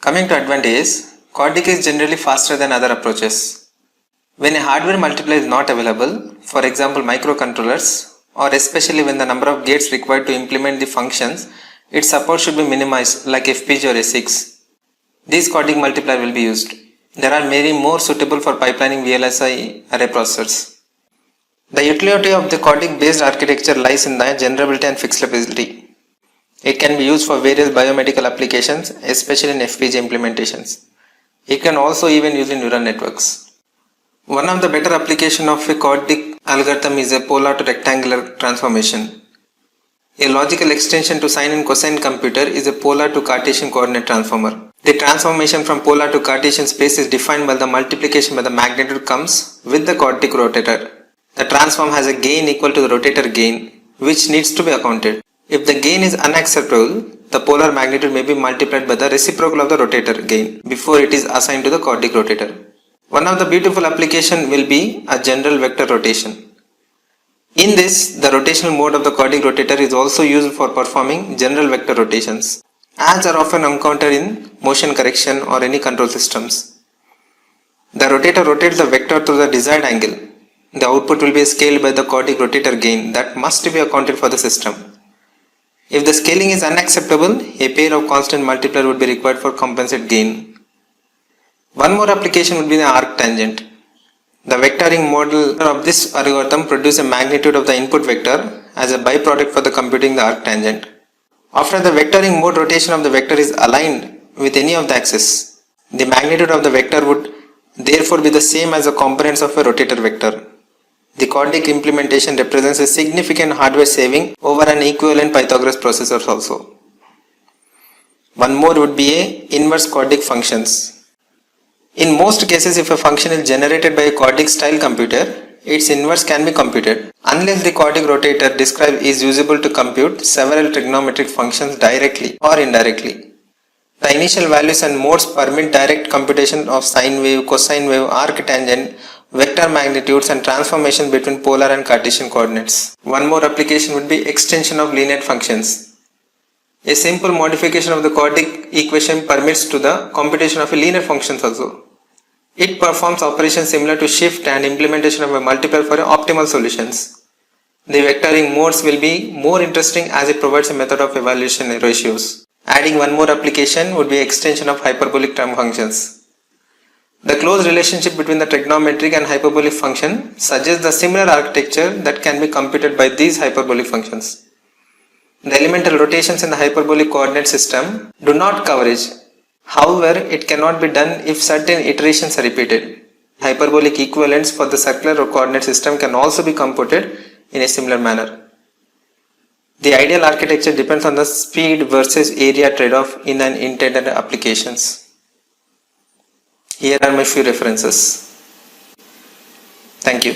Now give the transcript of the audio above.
Coming to advantages, CORDIC is generally faster than other approaches. When a hardware multiplier is not available, for example microcontrollers, or especially when the number of gates required to implement the functions, its support should be minimized like FPGA or ASICs. These CORDIC multiplier will be used. There are many more suitable for pipelining VLSI array processors. The utility of the CORDIC based architecture lies in the generability and flexibility. It can be used for various biomedical applications, especially in FPGA implementations. It can also even use in neural networks. One of the better applications of a CORDIC algorithm is a polar to rectangular transformation. A logical extension to sine and cosine computer is a polar to Cartesian coordinate transformer. The transformation from polar to Cartesian space is defined by the multiplication by the magnitude comes with the CORDIC rotator. The transform has a gain equal to the rotator gain, which needs to be accounted. If the gain is unacceptable, the polar magnitude may be multiplied by the reciprocal of the rotator gain before it is assigned to the CORDIC rotator. One of the beautiful applications will be a general vector rotation. In this, the rotational mode of the CORDIC rotator is also used for performing general vector rotations, as are often encountered in motion correction or any control systems. The rotator rotates the vector to the desired angle. The output will be scaled by the CORDIC rotator gain that must be accounted for the system. If the scaling is unacceptable, a pair of constant multiplier would be required for compensate gain. One more application would be the arc tangent. The vectoring model of this algorithm produces a magnitude of the input vector as a byproduct for the computing the arc tangent. After the vectoring mode rotation of the vector is aligned with any of the axes, the magnitude of the vector would therefore be the same as the components of a rotator vector. The CORDIC implementation represents a significant hardware saving over an equivalent Pythagoras processor also. One more would be a inverse CORDIC functions. In most cases, if a function is generated by a CORDIC style computer, its inverse can be computed unless the CORDIC rotator described is usable to compute several trigonometric functions directly or indirectly. The initial values and modes permit direct computation of sine wave, cosine wave, arc tangent, vector magnitudes and transformation between polar and Cartesian coordinates. One more application would be extension of linear functions. A simple modification of the CORDIC equation permits to the computation of a linear functions also. It performs operations similar to shift and implementation of a multiplier for optimal solutions. The vectoring modes will be more interesting as it provides a method of evaluation ratios. Adding one more application would be extension of hyperbolic term functions. The close relationship between the trigonometric and hyperbolic function suggests the similar architecture that can be computed by these hyperbolic functions. The elemental rotations in the hyperbolic coordinate system do not coverage. However, it cannot be done if certain iterations are repeated. Hyperbolic equivalents for the circular coordinate system can also be computed in a similar manner. The ideal architecture depends on the speed versus area trade-off in an intended applications. Here are my few references. Thank you.